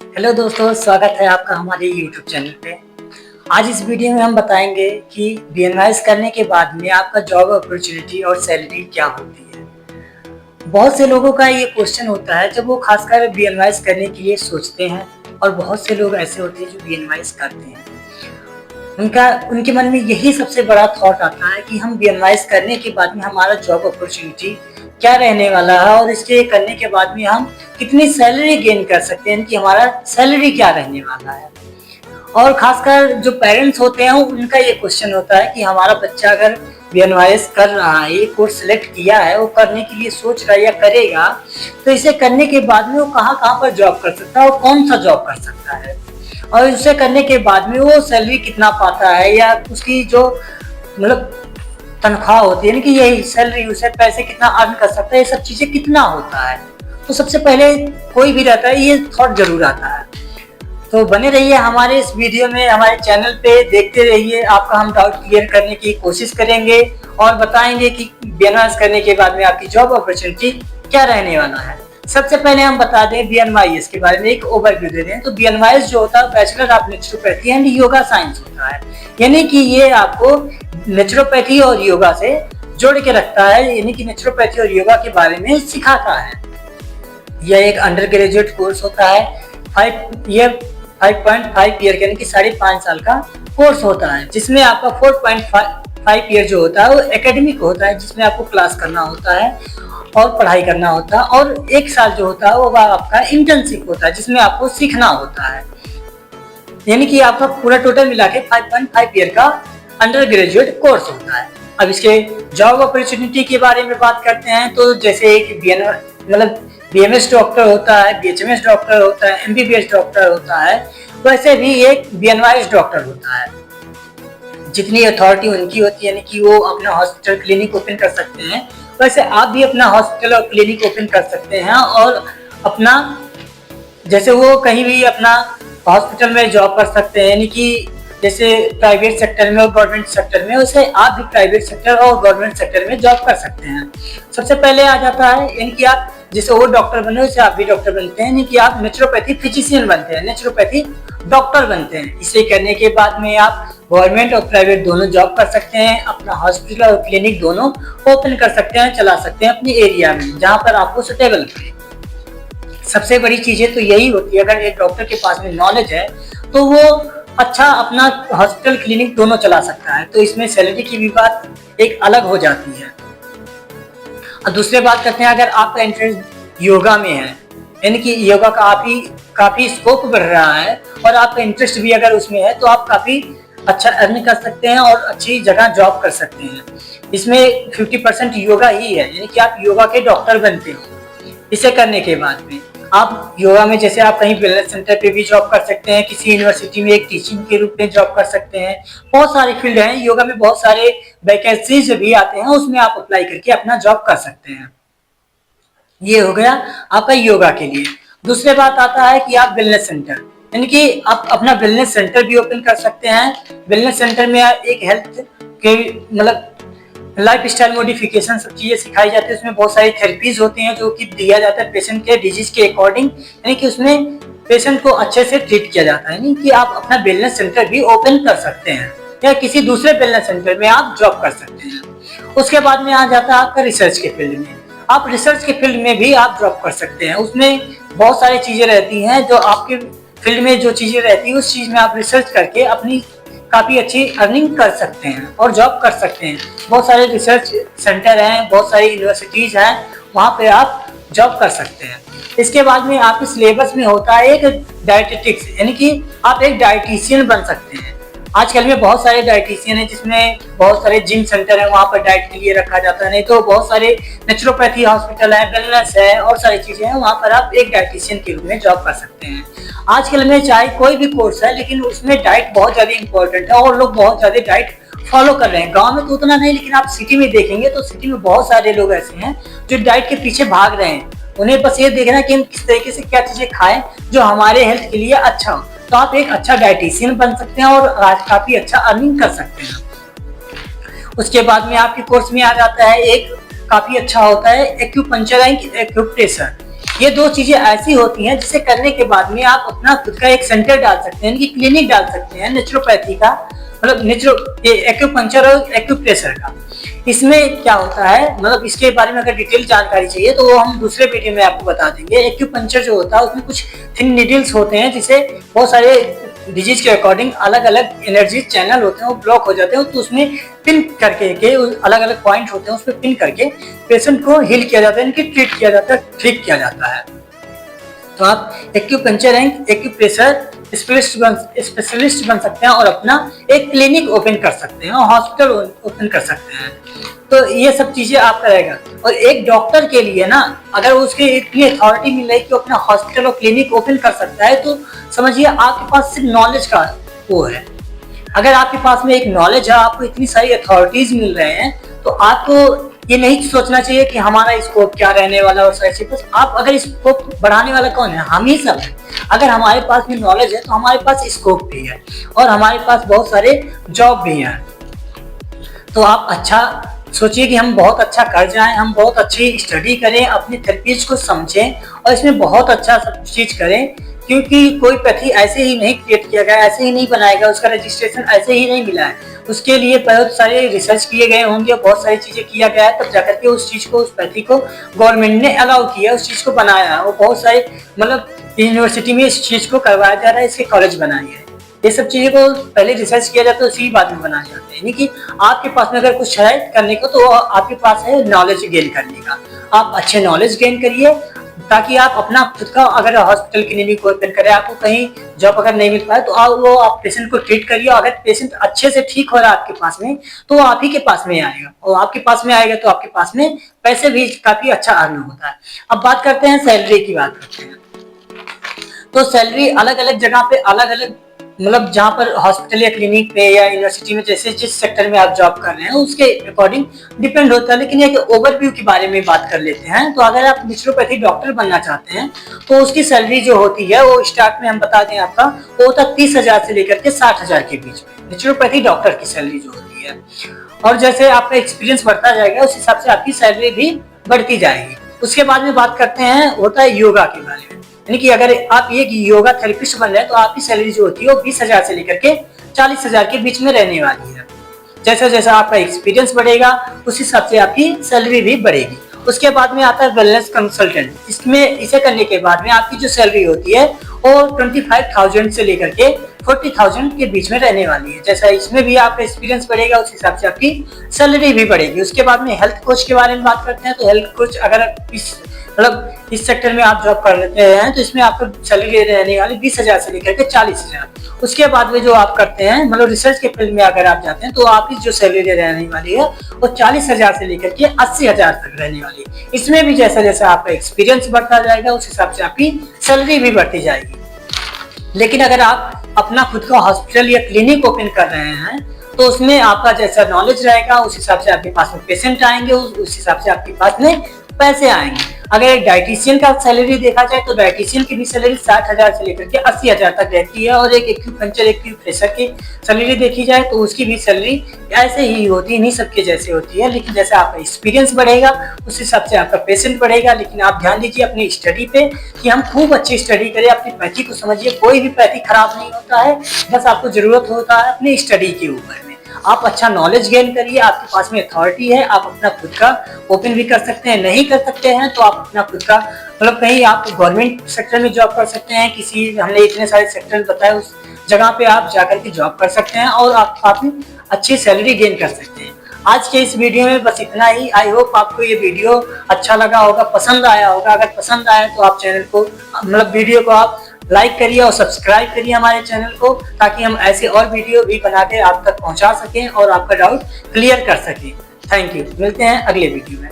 Hello दोस्तों, स्वागत है आपका हमारे YouTube चैनल पे। आज इस वीडियो में हम बताएंगे कि बीएनवाईएस करने के बाद में आपका जॉब अपॉर्चुनिटी और सैलरी क्या होती है। बहुत से लोगों का ये क्वेश्चन होता है जब वो खासकर बीएनवाईएस करने के लिए सोचते हैं, और बहुत से लोग ऐसे होते हैं जो बीएनवाईएस करते हैं। उनके मन में यही सबसे बड़ा थॉट आता है कि हम बीएनवाईएस करने के बाद में हमारा जॉब अपॉर्चुनिटी क्या रहने वाला है और इसके करने के बाद में हम कितनी सैलरी गेन कर सकते हैं, कि हमारा सैलरी क्या रहने वाला है। और खासकर जो पेरेंट्स होते हैं उनका ये क्वेश्चन होता है कि हमारा बच्चा अगर बीएनवाईएस कर रहा है, ये कोर्स सेलेक्ट किया है, वो करने के लिए सोच रहा है या करेगा, तो इसे करने के बाद में वो कहाँ पर जॉब कर सकता है और कौन सा जॉब कर सकता है, और उसे करने के बाद में वो सैलरी कितना पाता है, या उसकी जो मतलब तनख्वाह होती है ना कि यही सैलरी, उसे पैसे कितना अर्न कर सकता है, ये सब चीजें कितना होता है। तो सबसे पहले कोई भी रहता है ये थॉट जरूर आता है। तो बने रहिए हमारे इस वीडियो में, हमारे चैनल पे देखते रहिए, आपका हम डाउट क्लियर करने की कोशिश करेंगे और बताएंगे कि बीएनवाईएस करने के बाद में आपकी जॉब अपॉर्चुनिटी क्या रहने वाला है। सबसे पहले हम बता दें बीएनवाईएस के बारे में, एक ओवरव्यू दे दें। तो बीएनवाईएस जो होता है bachelor of naturopathy and yoga science होता है, यानी कि ये आपको नेचुरोपैथी और योगा से जोड़ के रखता है, यानी कि नेचुरोपैथी और योगा के बारे में सिखाता है। यह एक अंडर ग्रेजुएट कोर्स होता है, 5.5 ईयर यानी कि 5.5 साल का कोर्स होता है, जिसमें आपका 4.5 ईयर जो होता है वो एकेडमिक होता है, जिसमें आपको क्लास करना होता है और पढ़ाई करना होता है, और 1 साल जो होता है वो आपका इंटर्नशिप होता है, जिसमें आपको सीखना होता है। यानी कि आपका पूरा टोटल मिला के 5.5 ईयर का अंडर ग्रेजुएट कोर्स होता है। अब इसके जॉब अपॉर्चुनिटी के बारे में बात करते हैं, तो जैसे एक बीएमएस डॉक्टर होता है, बीएचएमएस डॉक्टर होता है, एमबीबीएस डॉक्टर होता है, वैसे भी एक बीएनवाईएस डॉक्टर होता है। जितनी अथॉरिटी उनकी होती है, यानी कि वो अपना हॉस्पिटल क्लिनिक ओपन कर सकते हैं, वैसे आप भी अपना हॉस्पिटल और क्लिनिक ओपन कर सकते हैं और अपना, जैसे वो कहीं भी अपना हॉस्पिटल में जॉब कर सकते हैं, यानी कि जैसे प्राइवेट सेक्टर में और गवर्नमेंट सेक्टर में, वैसे आप भी प्राइवेट सेक्टर और गवर्नमेंट सेक्टर में जॉब कर सकते हैं। सबसे पहले आ जाता है, यानी कि आप जैसे वो डॉक्टर बने वैसे आप भी डॉक्टर बनते हैं, यानी कि आप नेचुरोपैथी फिजिशियन बनते हैं, नेचुरोपैथी डॉक्टर बनते हैं। इसे करने के बाद में आप गवर्नमेंट और प्राइवेट दोनों जॉब कर सकते हैं, अपना हॉस्पिटल और क्लिनिक दोनों ओपन कर सकते हैं, चला सकते हैं अपनी एरिया में जहाँ पर आपको सुटेबल लगे। सबसे बड़ी चीजें तो यही होती है, अगर एक डॉक्टर के पास में नॉलेज है तो वो अच्छा अपना हॉस्पिटल क्लिनिक दोनों चला सकता है, तो इसमें सैलरी की भी बात एक अलग हो जाती है। और दूसरी बात करते हैं, अगर आपका इंटरेस्ट योगा में है, यानी कि योगा का काफी स्कोप बढ़ रहा है और आपका इंटरेस्ट भी अगर उसमें है, तो आप काफी अच्छा अर्न कर सकते हैं और अच्छी जगह जॉब कर सकते हैं। इसमें 50% योगा ही है, यानी कि आप योगा के डॉक्टर बनते हो। इसे करने के बाद में आप योगा में, जैसे आप कहीं वेलनेस सेंटर पे भी जॉब कर सकते हैं, किसी यूनिवर्सिटी में एक टीचिंग के रूप में जॉब कर सकते हैं। बहुत सारे फील्ड हैं योगा में, बहुत सारे वैकेंसीज भी आते हैं, उसमें आप अप्लाई करके अपना जॉब कर सकते हैं। ये हो गया आपका योगा के लिए। दूसरी बात आता है कि आप वेलनेस सेंटर, यानी कि आप अपना वेलनेस सेंटर भी ओपन कर सकते हैं। वेलनेस सेंटर में एक हेल्थ के लाइफ स्टाइल मॉडिफिकेशन सब चीजें सिखाई जाती है। उसमें बहुत सारी थेरेपीज होती हैं जो कि दिया जाता है पेशेंट के डिजीज के अकॉर्डिंग, यानी कि उसमें पेशेंट को अच्छे से ट्रीट किया जाता है। यानी कि आप अपना वेलनेस सेंटर भी ओपन कर सकते हैं या किसी दूसरे वेलनेस सेंटर में आप जॉब कर सकते हैं। उसके बाद में आ जाता है आपका रिसर्च के फील्ड में। आप रिसर्च के फील्ड में भी आप जॉब कर सकते हैं। उसमें बहुत सारी चीजें रहती हैं, जो आपके फील्ड में जो चीजें रहती है उस चीज में आप रिसर्च करके अपनी काफी अच्छी अर्निंग कर सकते हैं और जॉब कर सकते हैं। बहुत सारे रिसर्च सेंटर हैं, बहुत सारी यूनिवर्सिटीज हैं, वहाँ पे आप जॉब कर सकते हैं। इसके बाद में आपके सिलेबस में होता है एक डाइटेटिक्स, यानी कि आप एक डाइटिशियन बन सकते हैं। आजकल में बहुत सारे डाइटिशियन हैं, जिसमें बहुत सारे जिम सेंटर है, वहाँ पर डाइट के लिए रखा जाता है। नहीं तो बहुत सारे नेचुरोपैथी हॉस्पिटल है, वेलनेस है और सारी चीजें हैं, वहाँ पर आप एक डाइटिशियन के रूप में जॉब कर सकते हैं। आजकल में चाहे कोई भी कोर्स है, लेकिन उसमें डाइट बहुत ज्यादा इंपॉर्टेंट है और लोग बहुत ज्यादा डाइट फॉलो कर रहे हैं। गांव में तो उतना नहीं, लेकिन आप सिटी में देखेंगे तो सिटी में बहुत सारे लोग ऐसे हैं जो डाइट के पीछे भाग रहे हैं। उन्हें बस ये देखना कि हम किस तरीके से क्या चीजें खाएं जो हमारे हेल्थ के लिए अच्छा हो। तो आप एक अच्छा डाइटिशियन बन सकते हैं और काफी अच्छा अर्निंग कर सकते हैं। उसके बाद में आपके कोर्स में आ जाता है एक काफी अच्छा होता है एक्यूपंक्चर एंड एक्यूप्रेशर। ये दो चीजें ऐसी होती हैं जिसे करने के बाद में आप अपना खुद का एक सेंटर डाल सकते हैं, क्लिनिक डाल सकते हैं नेचुरोपैथी का, मतलब एक्यूपंक्चर और एक्यूप्रेशर का। इसमें क्या होता है, मतलब इसके बारे में अगर डिटेल जानकारी चाहिए तो वो हम दूसरे वीडियो में आपको बता देंगे। एक्यूपंक्चर जो होता है उसमें कुछ थिन नीडल्स होते हैं जिसे बहुत सारे डिजीज के अकॉर्डिंग अलग अलग एनर्जी चैनल होते हैं वो ब्लॉक हो जाते हैं, तो उसमें पिन करके के अलग अलग पॉइंट होते हैं उस पर पिन करके पेशेंट को हील किया जाता है, इनकी ट्रीट किया जाता है, ठीक किया जाता है। तो आप एक्यूपंक्चर एंड एक्यूप्रेशर स्पेशलिस्ट बन सकते हैं और अपना एक क्लिनिक ओपन कर सकते हैं और हॉस्पिटल ओपन कर सकते हैं। तो ये सब चीजें आप करेगा। और एक डॉक्टर के लिए ना, अगर उसके इतनी अथॉरिटी मिल रही है कि अपना हॉस्पिटल और क्लिनिक ओपन कर सकता है, तो समझिए आपके पास सिर्फ नॉलेज का वो है। अगर आपके पास में एक नॉलेज है, आपको इतनी सारी अथॉरिटीज मिल रहे हैं, तो आपको ये नहीं सोचना चाहिए कि हमारा स्कोप क्या रहने वाला और सारी चीज। आप अगर स्कोप बढ़ाने वाला कौन है? हम ही सब है। अगर हमारे पास भी नॉलेज है तो हमारे पास स्कोप भी है और हमारे पास बहुत सारे जॉब भी हैं। तो आप अच्छा सोचिए कि हम बहुत अच्छा कर जाएं, हम बहुत अच्छी स्टडी करें, अपनी थेरेपीज को समझें और इसमें बहुत अच्छा सब चीज करें, क्योंकि कोई पैथी ऐसे ही नहीं क्रिएट किया गया, ऐसे ही नहीं बनाएगा, उसका रजिस्ट्रेशन ऐसे ही नहीं मिला है। उसके लिए बहुत सारे रिसर्च किए गए होंगे, बहुत सारी चीजें किया गया है, तब जाकर के उस चीज को, उस पैथी को गवर्नमेंट ने अलाउ किया, उस चीज को बनाया है। वो बहुत सारे मतलब यूनिवर्सिटी में इस चीज को करवाया जा रहा है, इसके कॉलेज बनाए हैं। ये सब चीजों को पहले रिसर्च किया जाता है, उसी बाद में बनाए जाते हैं। यानी कि आपके पास में अगर कुछ है करने को, तो आपके पास है नॉलेज गेन करने का। आप अच्छे नॉलेज गेन करिए ताकि आप अपना खुद का, अगर हॉस्पिटल क्लिनिक ओपन करें, आपको कहीं जॉब अगर नहीं मिल पाए तो आप पेशेंट को ट्रीट करिए। अगर पेशेंट अच्छे से ठीक हो रहा है आपके पास में, तो वो आप ही के पास में आएगा, और आपके पास में आएगा तो आपके पास में पैसे भी काफी अच्छा अर्न होता है। अब बात करते हैं सैलरी की, बात करते हैं। तो सैलरी अलग अलग जगह पे अलग अलग, मतलब जहाँ पर हॉस्पिटल या क्लिनिक पे या यूनिवर्सिटी में, जैसे जिस सेक्टर में आप जॉब कर रहे हैं उसके अकॉर्डिंग डिपेंड होता है। लेकिन एक ओवरव्यू के बारे में बात कर लेते हैं। तो अगर आप नेचुरोपैथी डॉक्टर बनना चाहते हैं तो उसकी सैलरी जो होती है वो स्टार्ट में हम बता दें आपका, वो होता है 30,000 से लेकर के 60,000 के बीच में नेचुरोपैथी डॉक्टर की सैलरी जो होती है। और जैसे आपका एक्सपीरियंस बढ़ता जाएगा उस हिसाब से आपकी सैलरी भी बढ़ती जाएगी। उसके बाद में बात करते हैं, होता है योगा के बारे में। यानी कि अगर आप एक योगा थेरेपिस्ट बन रहे हैं तो आपकी सैलरी जो होती है वो 20,000 से लेकर के 40,000 के बीच में रहने वाली है। जैसा जैसा आपका एक्सपीरियंस बढ़ेगा उस हिसाब से आपकी सैलरी भी बढ़ेगी। उसके बाद में आता है वेलनेस कंसल्टेंट। इसमें इसे करने के बाद में आपकी जो सैलरी होती है वो 25,000 से लेकर के 40,000 के बीच में रहने वाली है। जैसा इसमें भी आपका एक्सपीरियंस बढ़ेगा उस हिसाब से आपकी सैलरी भी बढ़ेगी। उसके बाद में हेल्थ कोच के बारे में बात करते हैं। तो हेल्थ कोच अगर इस सेक्टर में आप जॉब कर लेते हैं तो इसमें आपको सैलरी रहने वाली 20,000 से लेकर के 40,000। उसके बाद में जो आप करते हैं, मतलब रिसर्च के फील्ड में अगर आप जाते हैं तो आपकी जो सैलरी रहने वाली है वो 40,000 से लेकर के 80,000 तक रहने वाली है। इसमें भी जैसा जैसा आपका एक्सपीरियंस बढ़ता जाएगा उस हिसाब से आपकी सैलरी भी बढ़ती जाएगी। लेकिन अगर आप अपना खुद का हॉस्पिटल या क्लिनिक ओपन कर रहे हैं तो उसमें आपका जैसा नॉलेज रहेगा उस हिसाब से आपके पास में पेशेंट आएंगे, उस हिसाब से आपके पास में पैसे आएंगे। अगर एक डाइटिशियन का सैलरी देखा जाए तो डाइटिशियन की भी सैलरी 60,000 से लेकर के 80,000 तक रहती है। और एक एक्यूपंक्चर एक्यूप्रेशर की सैलरी देखी जाए तो उसकी भी सैलरी ऐसे ही होती है, नहीं सबके जैसे होती है। लेकिन जैसे आपका एक्सपीरियंस बढ़ेगा उस हिसाब से आपका पेशेंट बढ़ेगा। लेकिन आप ध्यान दीजिए अपनी स्टडी पे कि हम खूब अच्छी स्टडी करें, अपनी पैथी को समझिए। कोई भी पैथी खराब नहीं होता है, बस आपको जरूरत होता है अपनी स्टडी के ऊपर में। आप अच्छा नॉलेज गेन करिए, आपके पास में अथॉरिटी है, आप अपना खुद का ओपन भी कर सकते हैं। नहीं कर सकते हैं तो आप अपना खुद का, मतलब कहीं आप गवर्नमेंट सेक्टर में जॉब कर सकते हैं, किसी, हमने इतने सारे सेक्टर बताए उस जगह पे आप जाकर के जॉब कर सकते हैं और आप काफी अच्छी सैलरी गेन कर सकते हैं। आज के इस वीडियो में बस इतना ही। आई होप आपको ये वीडियो अच्छा लगा होगा, पसंद आया होगा। अगर पसंद आया तो आप चैनल को, मतलब वीडियो को आप लाइक करिए और सब्सक्राइब करिए हमारे चैनल को, ताकि हम ऐसे और वीडियो भी बना के आप तक पहुंचा सकें और आपका डाउट क्लियर कर सकें। Thank you. मिलते हैं अगले वीडियो में।